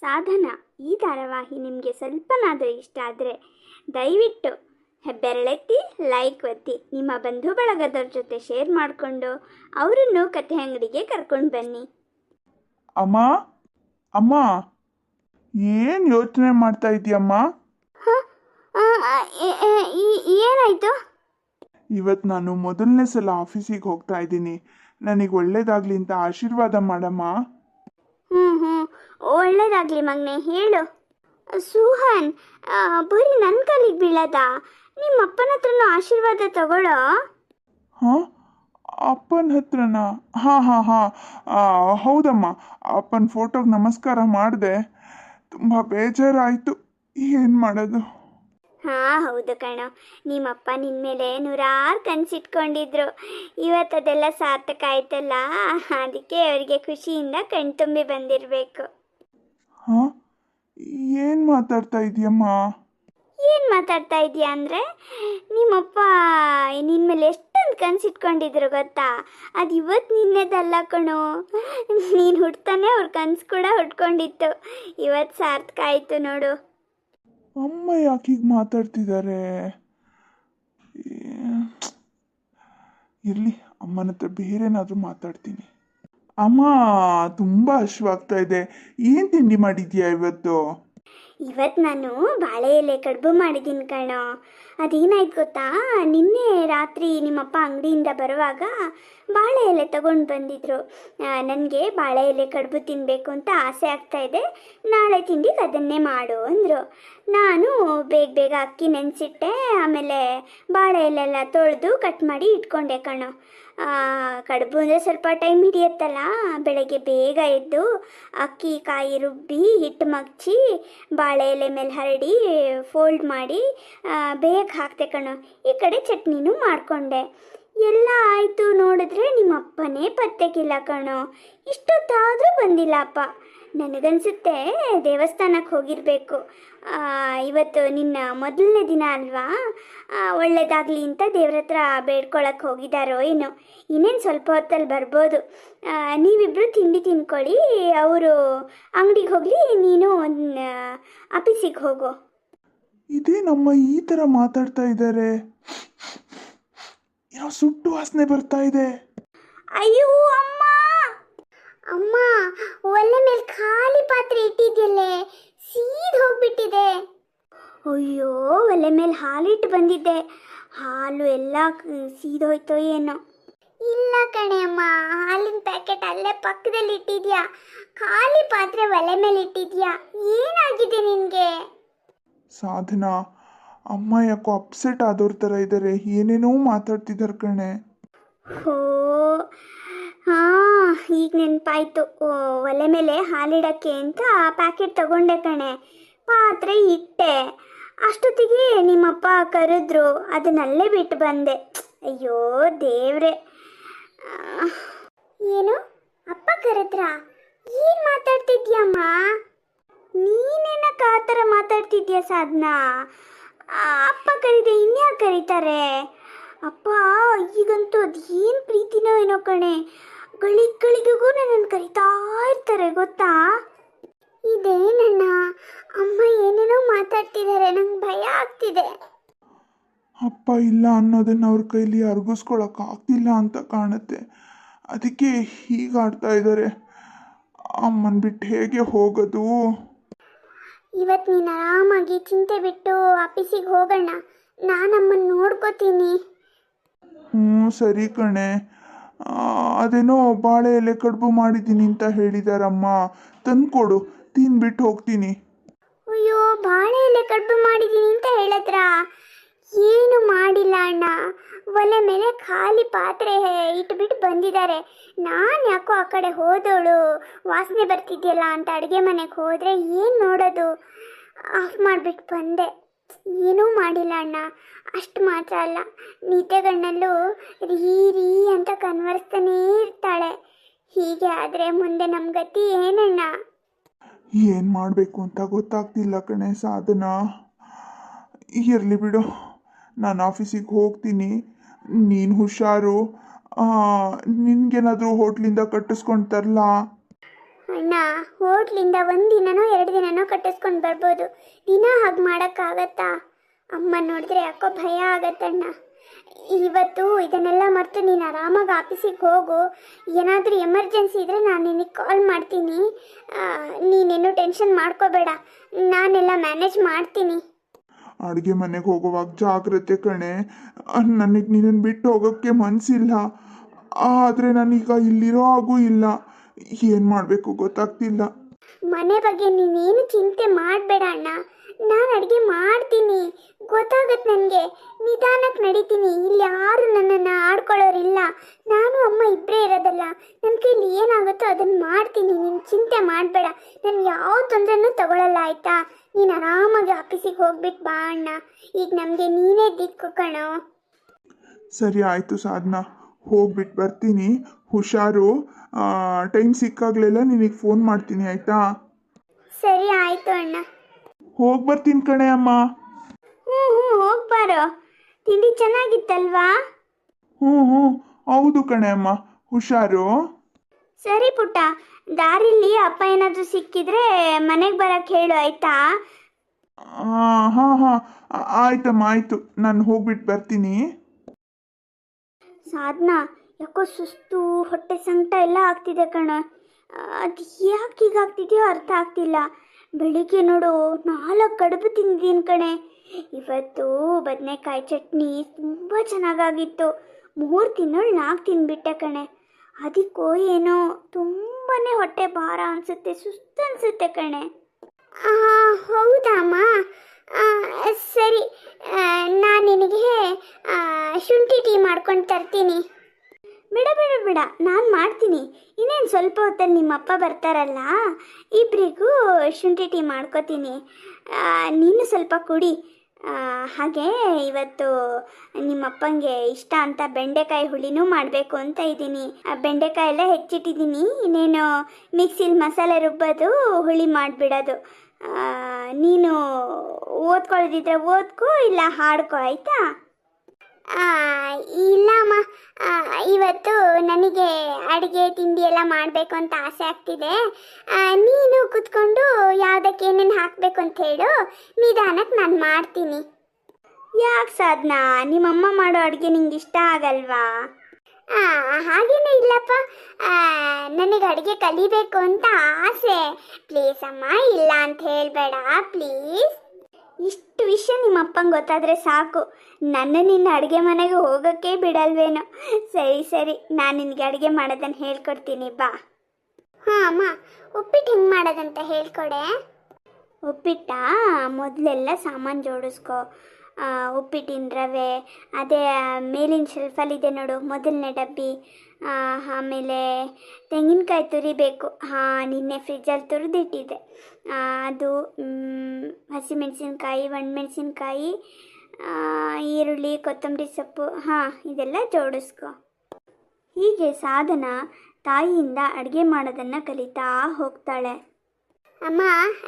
ಸಾಧನ ಈ ಧಾರಾವಾಹಿ ನಿಮಗೆ ಸ್ವಲ್ಪನಾದರೂ ಇಷ್ಟ ಆದರೆ ದಯವಿಟ್ಟು ಬೆರಳೆತ್ತಿ ಲೈಕ್ ಒತ್ತಿ ನಿಮ್ಮ ಬಂಧು ಬಳಗದವ್ರ ಜೊತೆ ಶೇರ್ ಮಾಡಿಕೊಂಡು ಅವರನ್ನು ಕಥೆ ಅಂಗಡಿಗೆ ಕರ್ಕೊಂಡು ಬನ್ನಿ. ಅಮ್ಮ ಅಮ್ಮ ಏನು ಯೋಚನೆ ಮಾಡ್ತಾ ಇದೀಯಮ್ಮ? ಏನಾಯಿತು? ಇವತ್ತು ನಾನು ಮೊದಲನೇ ಸಲ ಆಫೀಸಿಗೆ ಹೋಗ್ತಾ ಇದ್ದೀನಿ. ನನಗೆ ಒಳ್ಳೇದಾಗ್ಲಿ ಅಂತ ಆಶೀರ್ವಾದ ಮಾಡಮ್ಮ. ಹ್ಞೂ ಒಳ್ಳೇದಾಗಲಿ ಮಗನೇ, ಹೇಳು. ಸುಹಾನ್, ಬರೀ ನನ್ನ ಕಾಲಿಗೆ ಬೀಳದ? ನಿಮ್ಮ ಅಪ್ಪನ ಹತ್ರನೂ ಆಶೀರ್ವಾದ ತಗೊಳ್ಳೋ. ಹಾಂ, ಅಪ್ಪನ ಹತ್ರನಾ? ಹಾಂ, ಹೌದಮ್ಮ. ಅಪ್ಪನ ಫೋಟೋಗೆ ನಮಸ್ಕಾರ ಮಾಡಿದೆ. ತುಂಬ ಬೇಜಾರಾಯಿತು. ಏನು ಮಾಡೋದು? ಹೌದು ಕಣೋ, ನಿಮ್ಮಪ್ಪ ನಿನ್ನ ಮೇಲೆ ನೂರಾರು ಕನಸಿಟ್ಕೊಂಡಿದ್ರು. ಇವತ್ತು ಅದೆಲ್ಲ ಸಾರ್ಥಕ ಆಯ್ತಲ್ಲ, ಅದಕ್ಕೆ ಅವರಿಗೆ ಖುಷಿಯಿಂದ ಕಣ್ತುಂಬಿ ಬಂದಿರಬೇಕು. ಹಾಂ, ಏನು ಮಾತಾಡ್ತಾ ಇದೀಯಮ್ಮ? ಏನು ಮಾತಾಡ್ತಾ ಇದೀಯ ಅಂದರೆ, ನಿಮ್ಮಪ್ಪ ನಿನ್ನ ಮೇಲೆ ಎಷ್ಟೊಂದು ಕನಸಿಟ್ಕೊಂಡಿದ್ರು ಗೊತ್ತಾ? ಅದು ಇವತ್ತು ನಿನ್ನೆದಲ್ಲ ಕಣೋ, ನೀನು ಹುಡ್ತಾನೆ ಅವ್ರ ಕನಸು ಕೂಡ ಹುಟ್ಕೊಂಡಿತ್ತು. ಇವತ್ತು ಸಾರ್ಥಕ ಆಯಿತು ನೋಡು. ಅಮ್ಮ ಯಾಕೆ ಹೀಗೆ ಮಾತಾಡ್ತಿದ್ದಾರೆ? ಇರಲಿ, ಅಮ್ಮನ ಹತ್ರ ಬೇರೆನಾದರೂ ಮಾತಾಡ್ತೀನಿ. ಅಮ್ಮ, ತುಂಬ ಹಶ್ವಾಗ್ತಾ ಇದೆ. ಏನು ತಿಂಡಿ ಮಾಡಿದ್ಯಾ ಇವತ್ತು? ಇವತ್ತು ನಾನು ಬಾಳೆ ಎಲೆ ಕಡುಬು ಮಾಡಿದ್ದೀನಿ ಕಣೋ. ಅದೇನಾಯ್ತು ಗೊತ್ತಾ, ನಿನ್ನೆ ರಾತ್ರಿ ನಿಮ್ಮಪ್ಪ ಅಂಗಡಿಯಿಂದ ಬರುವಾಗ ಬಾಳೆ ಎಲೆ ತಗೊಂಡು ಬಂದಿದ್ರು. ನನಗೆ ಬಾಳೆ ಎಲೆ ಕಡುಬು ತಿನ್ನಬೇಕು ಅಂತ ಆಸೆ ಆಗ್ತಾಯಿದೆ, ನಾಳೆ ತಿಂಡಿಗೆ ಅದನ್ನೇ ಮಾಡು ಅಂದರು. ನಾನು ಬೇಗ ಅಕ್ಕಿ ನೆನೆಸಿಟ್ಟೆ, ಆಮೇಲೆ ಬಾಳೆ ಎಲೆಲ್ಲ ತೊಳೆದು ಕಟ್ ಮಾಡಿ ಇಟ್ಕೊಂಡೆ ಕಣೋ. ಕಡುಬು ಅಂದರೆ ಸ್ವಲ್ಪ ಟೈಮ್ ಹಿಡಿಯುತ್ತಲ್ಲ. ಬೆಳಗ್ಗೆ ಬೇಗ ಎದ್ದು ಅಕ್ಕಿ ಕಾಯಿ ರುಬ್ಬಿ ಹಿಟ್ಟು ಮಗ್ಚಿ ಬಾಳೆ ಎಲೆ ಮೇಲೆ ಹರಡಿ ಫೋಲ್ಡ್ ಮಾಡಿ ಬೇಗ ಹಾಕ್ತೆ ಕಣೋ. ಈ ಕಡೆ ಚಟ್ನಿನೂ ಮಾಡಿಕೊಂಡೆ. ಎಲ್ಲ ಆಯಿತು, ನೋಡಿದ್ರೆ ನಿಮ್ಮಪ್ಪನೇ ಪತ್ತೆಗಿಲ್ಲ ಕಣೋ. ಇಷ್ಟೊತ್ತಾದರೂ ಬಂದಿಲ್ಲ ಅಪ್ಪ. ನನಗನ್ಸುತ್ತೆ ದೇವಸ್ಥಾನಕ್ಕೆ ಹೋಗಿರಬೇಕು. ಇವತ್ತು ನಿನ್ನ ಮೊದಲನೇ ದಿನ ಅಲ್ವಾ, ಒಳ್ಳೇದಾಗಲಿ ಅಂತ ದೇವ್ರ ಹತ್ರ ಬೇಡ್ಕೊಳಕ್ಕೆ ಹೋಗಿದ್ದಾರೋ ಏನೋ. ಇನ್ನೇನು ಸ್ವಲ್ಪ ಹೊತ್ತಲ್ಲಿ ಬರ್ಬೋದು. ನೀವಿಬ್ಬರು ತಿಂಡಿ ತಿನ್ಕೊಳ್ಳಿ, ಅವರು ಅಂಗಡಿಗೆ ಹೋಗಲಿ, ನೀನು ಆಫೀಸಿಗೆ ಹೋಗು. ಇದೇ ನಮ್ಮ ಈ ಥರ ಮಾತಾಡ್ತಾ ಇದ್ದಾರೆ. ಏನೋ ಸುಟ್ಟು ವಾಸನೆ ಬರ್ತಾ ಇದೆ. ಅಯ್ಯೋ ಅಮ್ಮ, ಅಮ್ಮ, ಒಲೆ ಮೇಲೆ ಖಾಲಿ ಪಾತ್ರೆ ಇಟ್ಟಿದ್ಯಲ್ಲೇ, ಸೀದ್ ಹೋಗ್ಬಿಟ್ಟಿದೆ. ಅಯ್ಯೋ, ಒಲೆ ಮೇಲೆ ಹಾಲಿಟ್ಟು ಬಂದಿದ್ದೆ, ಹಾಲು ಎಲ್ಲ ಸೀದೋಯ್ತೋ ಏನೋ. ಇಲ್ಲ ಕಣೆ ಅಮ್ಮ, ಹಾಲಿನ ಪ್ಯಾಕೆಟ್ ಅಲ್ಲೇ ಪಕ್ಕದಲ್ಲಿ ಇಟ್ಟಿದ್ಯಾ, ಖಾಲಿ ಪಾತ್ರೆ ಒಲೆ ಮೇಲೆ ಇಟ್ಟಿದ್ಯಾ. ಏನಾಗಿದೆ ನಿನಗೆ? ಸಾಧನಾ, ಅಮ್ಮ ಯಾಕೋ ಅಪ್ಸೆಟ್ ಆದವ್ರ ಥರ ಇದ್ದಾರೆ. ಏನೇನೋ ಮಾತಾಡ್ತಿದ್ದಾರೆ ಕಣೆ. ಹೋ, ಹಾಂ, ಈಗ ನೆನಪಾಯ್ತು. ಒಲೆ ಮೇಲೆ ಹಾಲಿಡೋಕ್ಕೆ ಅಂತ ಪ್ಯಾಕೆಟ್ ತಗೊಂಡೆ ಕಣೆ, ಪಾತ್ರೆ ಇಟ್ಟೆ. ಅಷ್ಟೊತ್ತಿಗೆ ನಿಮ್ಮಪ್ಪ ಕರೆದ್ರು, ಅದನ್ನಲ್ಲೇ ಬಿಟ್ಟು ಬಂದೆ. ಅಯ್ಯೋ ದೇವ್ರೆ. ಏನು, ಅಪ್ಪ ಕರೆದ್ರಾ? ಏನು ಮಾತಾಡ್ತಿದ್ಯಮ್ಮ? ನೀನೇನಕ್ಕೆ ಆ ಥರ ಮಾತಾಡ್ತಿದ್ಯಾ ಸಾಧನಾ? ಅಪ್ಪ ಕರೀದೆ ಇನ್ಯಾರು ಕರೀತಾರೆ? ಅಪ್ಪ ಈಗಂತೂ ಅದು ಏನು ಪ್ರೀತಿನೋ ಏನೋ ಕಣೆ, ಗಳಿಗೆಗೂ ನನ್ನನ್ನು ಕರೀತಾ ಇರ್ತಾರೆ ಗೊತ್ತಾ? ಇದೇನಣ್ಣ, ಅಮ್ಮ ಏನೇನೋ ಮಾತಾಡ್ತಿದ್ದಾರೆ, ನಂಗೆ ಭಯ ಆಗ್ತಿದೆ. ಅಪ್ಪ ಇಲ್ಲ ಅನ್ನೋದನ್ನು ಅವ್ರ ಕೈಲಿ ಅರ್ಗಿಸ್ಕೊಳಕ್ಕೆ ಆಗ್ತಿಲ್ಲ ಅಂತ ಕಾಣುತ್ತೆ. ಅದಕ್ಕೆ ಹೀಗಾಡ್ತಾ ಇದ್ದಾರೆ. ಅಮ್ಮನ ಬಿಟ್ಟು ಹೇಗೆ ಹೋಗೋದು? ಇವತ್ತು ನೀನು ಆರಾಮಾಗಿ ಚಿಂತೆ ಬಿಟ್ಟು ಆಫೀಸಿಗೆ ಹೋಗೋಣ, ನಾನು ಅಮ್ಮನ ನೋಡ್ಕೋತೀನಿ. ಸರಿ ಕಣೆ. ಅದೇನೋ ಬಾಳೆ ಎಲೆ ಕಡುಬು ಮಾಡಿದ್ದೀನಿ ಅಂತ ಹೇಳಿದಾರಮ್ಮ, ತಂದ್ಕೊಡು, ತಿಂದ್ಬಿಟ್ಟು ಹೋಗ್ತೀನಿ. ಅಯ್ಯೋ, ಬಾಳೆ ಎಲೆ ಕಡುಬು ಮಾಡಿದ್ದೀನಿ ಅಂತ ಹೇಳಿದ್ರಾ? ಏನು ಮಾಡಿಲ್ಲ ಅಣ್ಣ, ಒಲೆ ಮೇಲೆ ಖಾಲಿ ಪಾತ್ರೆ ಇಟ್ಬಿಟ್ಟು ಬಂದಿದ್ದಾರೆ. ನಾನು ಯಾಕೋ ಆ ಕಡೆ ಹೋದವಳು ವಾಸನೆ ಬರ್ತಿದ್ಯಲ್ಲ ಅಂತ ಅಡುಗೆ ಮನೆಗೆ ಹೋದರೆ ಏನು ನೋಡೋದು, ಆಫ್ ಮಾಡಿಬಿಟ್ಟು ಬಂದೆ. ಏನೂ ಮಾಡಿಲ್ಲ ಅಣ್ಣ. ಅಷ್ಟು ಮಾತ್ರ ಅಲ್ಲ, ನಿದ್ದೆಗಣ್ಣಲ್ಲೂ ರೀ ಅಂತ ಕನ್ವರ್ಸ್ತಾನೇ ಇರ್ತಾಳೆ. ಹೀಗೆ ಆದರೆ ಮುಂದೆ ನಮ್ಮ ಗತಿ ಏನಣ್ಣ? ಏನು ಮಾಡಬೇಕು ಅಂತ ಗೊತ್ತಾಗ್ತಿಲ್ಲ ಕಣೆ ಸಾಧನಾ. ಇರಲಿ ಬಿಡು, ನಾನು ಆಫೀಸಿಗೆ ಹೋಗ್ತೀನಿ. ನೀನು ಹುಷಾರು. ನಿನಗೇನಾದರೂ ಹೋಟ್ಲಿಂದ ಕಟ್ಟಿಸ್ಕೊಂಡು ತರಲಾ? ಅಣ್ಣ, ಹೋಟ್ಲ್ ಹೋಟ್ಲಿಂದ ಒಂದಿನನೋ 2 ದಿನನೋ ಕಟ್ಟಿಸ್ಕೊಂಡು ಬರ್ಬೋದು. ದಿನ ಹಾಗೆ ಮಾಡೋಕ್ಕಾಗತ್ತಾ? ಅಮ್ಮ ನೋಡಿದ್ರೆ ಯಾಕೋ ಭಯ ಆಗತ್ತಣ್ಣ. ಇವತ್ತು ಇದನ್ನೆಲ್ಲ ಮರೆತು ನೀನು ಆರಾಮಾಗಿ ಆಫೀಸಿಗೆ ಹೋಗು. ಏನಾದರೂ ಎಮರ್ಜೆನ್ಸಿ ಇದ್ದರೆ ನಾನು ನಿನಗೆ ಕಾಲ್ ಮಾಡ್ತೀನಿ. ನೀನೇನು ಟೆನ್ಷನ್ ಮಾಡ್ಕೋಬೇಡ, ನಾನೆಲ್ಲ ಮ್ಯಾನೇಜ್ ಮಾಡ್ತೀನಿ. ಅಡುಗೆ ಮನೆಗೆ ಹೋಗುವಾಗ ಜಾಗ್ರತೆ ಕಣೆ. ನನಗೆ ನಿನ್ನನ್ನು ಬಿಟ್ಟು ಹೋಗೋಕ್ಕೆ ಮನಸ್ಸಿಲ್ಲ, ಆದರೆ ನಾನೀಗ ಇಲ್ಲಿರೋ ಹಾಗೂ ಇಲ್ಲ. ಏನು ಮಾಡಬೇಕು ಗೊತ್ತಾಗ್ತಿಲ್ಲ. ಮನೆ ಬಗ್ಗೆ ನೀನೇನು ಚಿಂತೆ ಮಾಡಬೇಡ ಅಣ್ಣ, ನಾನು ಅಡುಗೆ ಮಾಡ್ತೀನಿ. ಗೊತ್ತಾಗತ್ತೆ ನನಗೆ, ನಿಧಾನಕ್ಕೆ ನಡೀತೀನಿ. ಇಲ್ಲಿ ಯಾರು ನನ್ನನ್ನು ಆಡ್ಕೊಳ್ಳೋರಿಲ್ಲ, ನಾನು ಅಮ್ಮ ಇಬ್ಬರೇ ಇರೋದಲ್ಲ. ನನ್ನ ಕೈಲಿ ಏನಾಗುತ್ತೋ ಅದನ್ನು ಮಾಡ್ತೀನಿ, ನೀನು ಚಿಂತೆ ಮಾಡಬೇಡ. ನಾನು ಯಾವ ತೊಂದರೆನೂ ತಗೊಳ್ಳಲ್ಲ ಆಯಿತಾ? ನೀನು ಆರಾಮಾಗಿ ಆಫೀಸಿಗೆ ಹೋಗ್ಬಿಟ್ಟು ಬಾ ಅಣ್ಣ. ಈಗ ನಮಗೆ ನೀನೇ ದಿಕ್ಕು ಕಣೋ. ಸರಿ ಆಯಿತು ಸಾಧನಾ, ಹೋಗ್ಬಿಟ್ಟು ಬರ್ತೀನಿ. ಹುಷಾರು. ಟೈಮ್ ಸಿಕ್ಕಾಗಲೆಲ್ಲ ನಿನಗೆ ಫೋನ್ ಮಾಡ್ತೀನಿ ಆಯಿತಾ? ಸರಿ ಆಯಿತು ಅಣ್ಣ. ಹೋಗಿ ಬರ್ತೀನಿ ಕಣೆ ಅಮ್ಮ. ಹ್ಞೂ ಹೋಗ್ಬಾರೋ. ತಿಂಡಿ ಚೆನ್ನಾಗಿತ್ತಲ್ವಾ? ಹ್ಞೂ ಹೌದು ಕಣೆ ಅಮ್ಮ, ಹುಷಾರು. ಸರಿ ಪುಟ್ಟ, ದಾರಿಲಿ ಅಪ್ಪ ಏನಾದರೂ ಸಿಕ್ಕಿದ್ರೆ ಮನೆಗೆ ಬರಕ್ಕೆ ಹೇಳು ಆಯ್ತಾ? ಹಾಂ ಆಯ್ತಮ್ಮ, ಆಯಿತು. ನಾನು ಹೋಗ್ಬಿಟ್ಟು ಬರ್ತೀನಿ. ಸಾಧನಾ, ಯಾಕೋ ಸುಸ್ತು, ಹೊಟ್ಟೆ ಸಂಕಟ ಎಲ್ಲ ಆಗ್ತಿದೆ ಕಣ. ಅದು ಯಾಕೆ ಹೀಗಾಗ್ತಿದೆಯೋ ಅರ್ಥ ಆಗ್ತಿಲ್ಲ. ಬೆಳಿಗ್ಗೆ ನೋಡು 4 ಕಡುಬು ತಿಂದಿದ್ದೀನಿ ಕಣೆ. ಇವತ್ತು ಬದನೆಕಾಯಿ ಚಟ್ನಿ ತುಂಬ ಚೆನ್ನಾಗಾಗಿತ್ತು. 3 ತಿನ್ನೋಳು 4 ತಿಂದ್ಬಿಟ್ಟೆ ಕಣೆ. ಅದಕ್ಕೋ ಏನೋ ತುಂಬಾ ಹೊಟ್ಟೆ ಭಾರ ಅನಿಸುತ್ತೆ, ಸುಸ್ತು ಅನಿಸುತ್ತೆ ಕಣೆ. ಹೌದಮ್ಮ? ಸರಿ, ನಾನು ನಿನಗೆ ಶುಂಠಿ ಟೀ ಮಾಡ್ಕೊಂಡು ತರ್ತೀನಿ. ಬೇಡ, ನಾನು ಮಾಡ್ತೀನಿ. ಇನ್ನೇನು ಸ್ವಲ್ಪ ಹೊತ್ತಲ್ಲಿ ನಿಮ್ಮಪ್ಪ ಬರ್ತಾರಲ್ಲ, ಇಬ್ಬರಿಗೂ ಶುಂಠಿ ಟೀ ಮಾಡ್ಕೋತೀನಿ. ನೀನು ಸ್ವಲ್ಪ ಕುಡಿ. ಹಾಗೆ ಇವತ್ತು ನಿಮ್ಮಪ್ಪಂಗೆ ಇಷ್ಟ ಅಂತ ಬೆಂಡೆಕಾಯಿ ಹುಳಿನೂ ಮಾಡಬೇಕು ಅಂತ ಇದ್ದೀನಿ. ಬೆಂಡೆಕಾಯಿ ಎಲ್ಲ ಹೆಚ್ಚಿಟ್ಟಿದ್ದೀನಿ. ಇನ್ನೇನು ಮಿಕ್ಸಿಲಿ ಮಸಾಲೆ ರುಬ್ಬೋದು, ಹುಳಿ ಮಾಡಿಬಿಡೋದು. ನೀನು ಓದ್ಕೊಳ್ಳೋದಿದ್ರೆ ಓದ್ಕೋ, ಇಲ್ಲ ಹಾಡ್ಕೋ ಆಯಿತಾ? ಇಲ್ಲಮ್ಮ, ಇವತ್ತು ನನಗೆ ಅಡುಗೆ ತಿಂಡಿ ಎಲ್ಲ ಮಾಡಬೇಕು ಅಂತ ಆಸೆ ಆಗ್ತಿದೆ. ನೀನು ಕೂತ್ಕೊಂಡು ಯಾವುದಕ್ಕೆ ಏನೇನು ಹಾಕಬೇಕು ಅಂತ ಹೇಳು, ನಿಧಾನಕ್ಕೆ ನಾನು ಮಾಡ್ತೀನಿ. ಯಾಕೆ ಸಾಧನಾ, ನಿಮ್ಮಮ್ಮ ಮಾಡೋ ಅಡುಗೆ ನಿಂಗೆ ಇಷ್ಟ ಆಗಲ್ವಾ? ಹಾಗೇನೂ ಇಲ್ಲಪ್ಪ, ನನಗೆ ಅಡುಗೆ ಕಲಿಬೇಕು ಅಂತ ಆಸೆ. ಪ್ಲೀಸ್ ಅಮ್ಮ, ಇಲ್ಲ ಅಂತ ಹೇಳಬೇಡ ಪ್ಲೀಸ್. ಇಷ್ಟು ವಿಷಯ ನಿಮ್ಮ ಅಪ್ಪಂಗೆ ಗೊತ್ತಾದರೆ ಸಾಕು, ನನ್ನ ನಿನ್ನ ಅಡುಗೆ ಮನೆಗೆ ಹೋಗೋಕ್ಕೆ ಬಿಡಲ್ವೇನೋ. ಸರಿ, ನಾನು ನಿನಗೆ ಅಡುಗೆ ಮಾಡೋದನ್ನು ಹೇಳ್ಕೊಡ್ತೀನಿ ಬಾ. ಹಾಂ ಅಮ್ಮ, ಉಪ್ಪಿಟ್ಟು ಹೆಂಗೆ ಮಾಡೋದಂತ ಹೇಳ್ಕೊಡೆ. ಉಪ್ಪಿಟ್ಟ ಮೊದಲೆಲ್ಲ ಸಾಮಾನು ಜೋಡಿಸ್ಕೊ. ಉಪ್ಪಿಟ್ಟಿನ ರವೆ, ಅದೇ ಮೇಲಿನ ಶೆಲ್ಫಲ್ಲಿದೆ ನೋಡು ಮೊದಲನೇ ಡಬ್ಬಿ. ಆಮೇಲೆ ತೆಂಗಿನಕಾಯಿ ತುರಿಬೇಕು. ನಿನ್ನೆ ಫ್ರಿಜ್ಜಲ್ಲಿ ತುರಿದಿಟ್ಟಿದ್ದೆ. ಅದು ಹಸಿಮೆಣಸಿನ್ಕಾಯಿ, ಒಣಮೆಣಸಿನ್ಕಾಯಿ, ಈರುಳ್ಳಿ, ಕೊತ್ತಂಬರಿ ಸೊಪ್ಪು, ಇದೆಲ್ಲ ಜೋಡಿಸ್ಕೊ. ಹೀಗೆ ಸಾಧನ ತಾಯಿಯಿಂದ ಅಡುಗೆ ಮಾಡೋದನ್ನು ಕಲಿತಾ ಹೋಗ್ತಾಳೆ. ಅಮ್ಮ,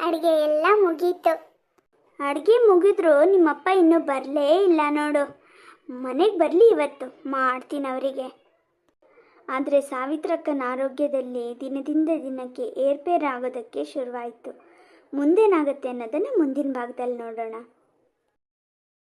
ಅಡುಗೆ ಎಲ್ಲ ಮುಗೀತು. ಅಡುಗೆ ಮುಗಿದ್ರು ನಿಮ್ಮಪ್ಪ ಇನ್ನೂ ಬರಲೇ ಇಲ್ಲ ನೋಡು. ಮನೆಗೆ ಬರಲಿ, ಇವತ್ತು ಮಾಡ್ತೀನಿ ಅವರಿಗೆ. ಆದರೆ ಸಾವಿತ್ರಕ್ಕನ ಆರೋಗ್ಯದಲ್ಲಿ ದಿನದಿಂದ ದಿನಕ್ಕೆ ಏರ್ಪೇರಾಗೋದಕ್ಕೆ ಶುರುವಾಯಿತು. ಮುಂದೇನಾಗುತ್ತೆ ಅನ್ನೋದನ್ನು ಮುಂದಿನ ಭಾಗದಲ್ಲಿ ನೋಡೋಣ.